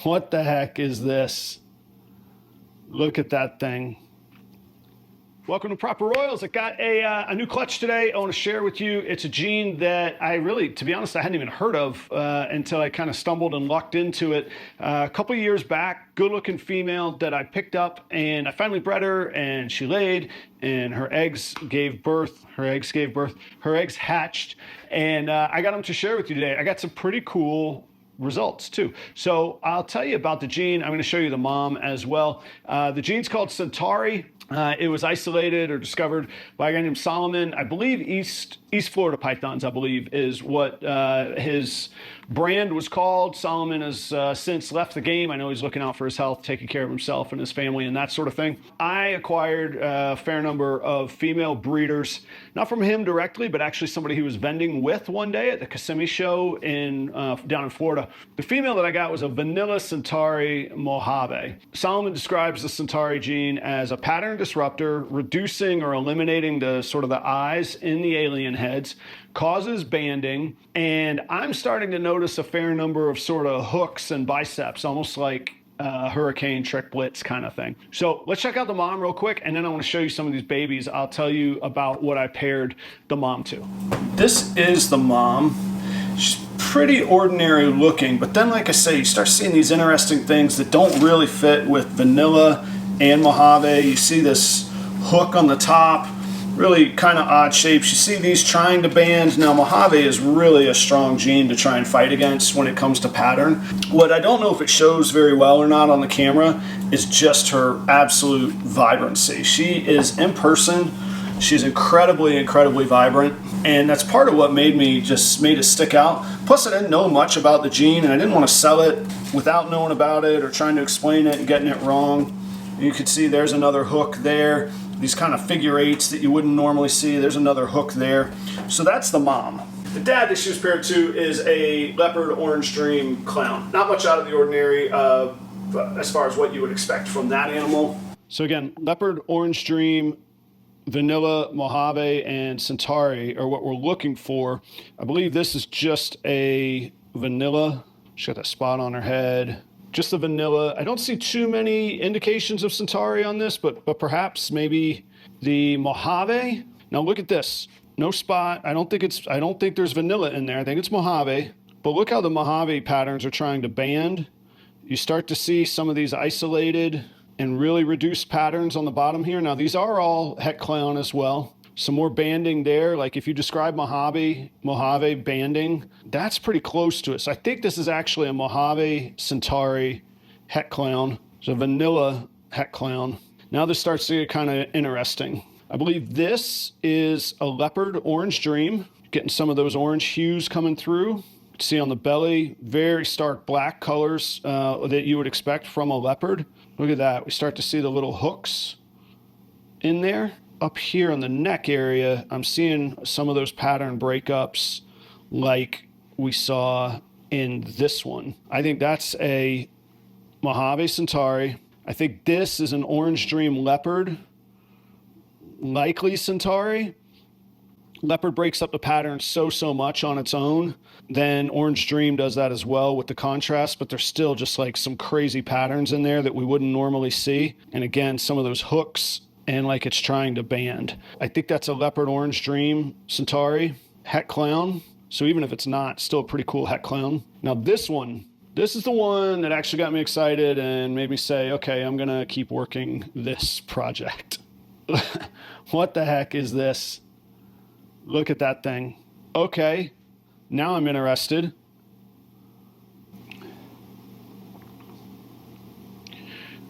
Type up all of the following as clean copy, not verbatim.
What the heck is this? Look at that thing. Welcome to Proper Royals. I got a new clutch today I want to share with you. It's a gene that I really, to be honest, I hadn't even heard of until I kind of stumbled and lucked into it. A couple of years back, good looking female that I picked up, and I finally bred her, and she laid, and her eggs gave birth. Her eggs hatched, and I got them to share with you today. I got some pretty cool results too. So I'll tell you about the gene. I'm going to show you the mom as well. The gene's called Centauri. It was isolated or discovered by a guy named Solomon. I believe East Florida Pythons, I believe, is what his brand was called. Solomon has since left the game. I know he's looking out for his health, taking care of himself and his family and that sort of thing. I acquired a fair number of female breeders, not from him directly, but actually somebody he was vending with one day at the Kissimmee show down in Florida. The female that I got was a vanilla Centauri Mojave. Solomon describes the Centauri gene as a pattern disruptor, reducing or eliminating the sort of the eyes in the alien heads, causes banding, and I'm starting to notice a fair number of sort of hooks and biceps, almost like hurricane trick blitz kind of thing. So let's check out the mom real quick, and then I want to show you some of these babies. I'll tell you about what I paired the mom to. This is the mom. She's pretty ordinary looking, but then, like I say, you start seeing these interesting things that don't really fit with vanilla and Mojave. You see this hook on the top, really kind of odd shapes. You see these trying to band. Now, Mojave is really a strong gene to try and fight against when it comes to pattern. What I don't know if it shows very well or not on the camera is just her absolute vibrancy. She is, in person, she's incredibly vibrant, and that's part of what made it stick out. Plus, I didn't know much about the gene, and I didn't want to sell it without knowing about it or trying to explain it and getting it wrong. You can see there's another hook there. These kind of figure eights that you wouldn't normally see. There's another hook there. So that's the mom. The dad that she was paired to is a Leopard Orange Dream clown. Not much out of the ordinary as far as what you would expect from that animal. So again, Leopard Orange Dream, vanilla, Mojave, and Centauri are what we're looking for. I believe this is just a vanilla. She's got that spot on her head. Just the vanilla. I don't see too many indications of Centauri on this, but perhaps maybe the Mojave. Now look at this. No spot. I don't think there's vanilla in there. I think it's Mojave. But look how the Mojave patterns are trying to band. You start to see some of these isolated and really reduced patterns on the bottom here. Now these are all het clown as well. Some more banding there. Like if you describe Mojave banding, that's pretty close to it. So I think this is actually a Mojave Centauri het clown. So vanilla het clown. Now this starts to get kind of interesting. I believe this is a Leopard Orange Dream. Getting some of those orange hues coming through. See on the belly, very stark black colors that you would expect from a leopard. Look at that. We start to see the little hooks in there. Up here on the neck area, I'm seeing some of those pattern breakups like we saw in this one. I think that's a Mojave Centauri. I think this is an Orange Dream Leopard, likely Centauri. Leopard breaks up the pattern so much on its own. Then Orange Dream does that as well with the contrast, but there's still just like some crazy patterns in there that we wouldn't normally see. And again, some of those hooks and like it's trying to band. I think that's a Leopard Orange Dream Centauri het clown. So even if it's not, still a pretty cool het clown. Now this is the one that actually got me excited and made me say, okay, I'm gonna keep working this project. What the heck is this? Look at that thing. Okay, now I'm interested.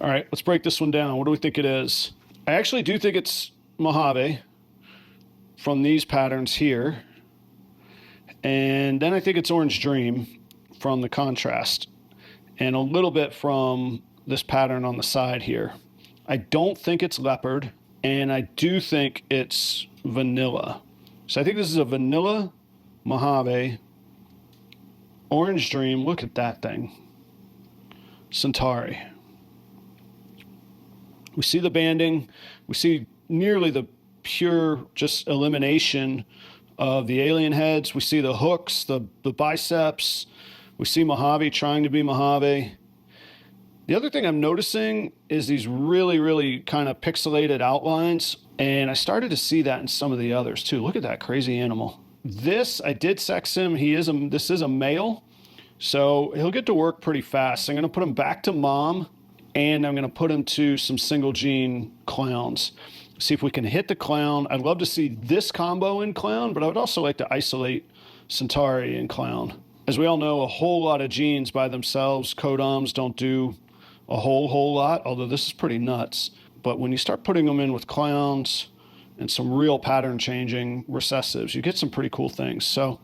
All right, let's break this one down. What do we think it is? I actually do think it's Mojave from these patterns here. And then I think it's Orange Dream from the contrast. And a little bit from this pattern on the side here. I don't think it's Leopard. And I do think it's vanilla. So I think this is a vanilla Mojave Orange Dream. Look at that thing. Centauri. We see the banding. We see nearly the pure just elimination of the alien heads. We see the hooks, the biceps. We see Mojave trying to be Mojave. The other thing I'm noticing is these really, really kind of pixelated outlines. And I started to see that in some of the others too. Look at that crazy animal. This, I did sex him. This is a male. So he'll get to work pretty fast. I'm going to put him back to mom, and I'm going to put him to some single gene clowns. See if we can hit the clown. I'd love to see this combo in clown, but I would also like to isolate Centauri in clown. As we all know, a whole lot of genes by themselves, codoms don't do a whole lot, although this is pretty nuts. But when you start putting them in with clowns and some real pattern changing recessives, you get some pretty cool things. So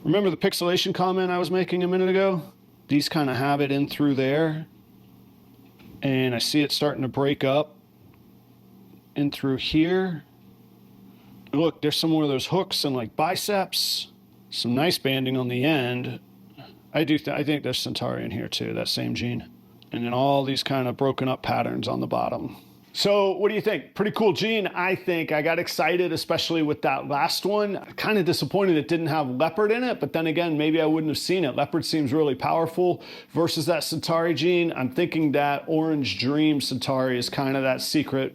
remember the pixelation comment I was making a minute ago? These kind of have it in through there. And I see it starting to break up in through here. Look, there's some more of those hooks and like biceps. Some nice banding on the end. I think there's Centauri in here too, that same gene. And then all these kind of broken up patterns on the bottom. So what do you think? Pretty cool gene, I think. I got excited, especially with that last one. Kind of disappointed it didn't have Leopard in it, but then again, maybe I wouldn't have seen it. Leopard seems really powerful versus that Centauri gene. I'm thinking that Orange Dream Centauri is kind of that secret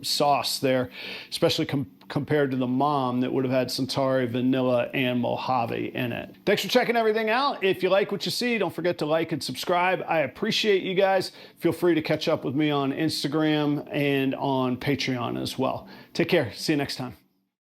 sauce there, especially compared to the mom that would have had Centauri, Vanilla, and Mojave in it. Thanks for checking everything out. If you like what you see, don't forget to like and subscribe. I appreciate you guys. Feel free to catch up with me on Instagram and on Patreon as well. Take care. See you next time.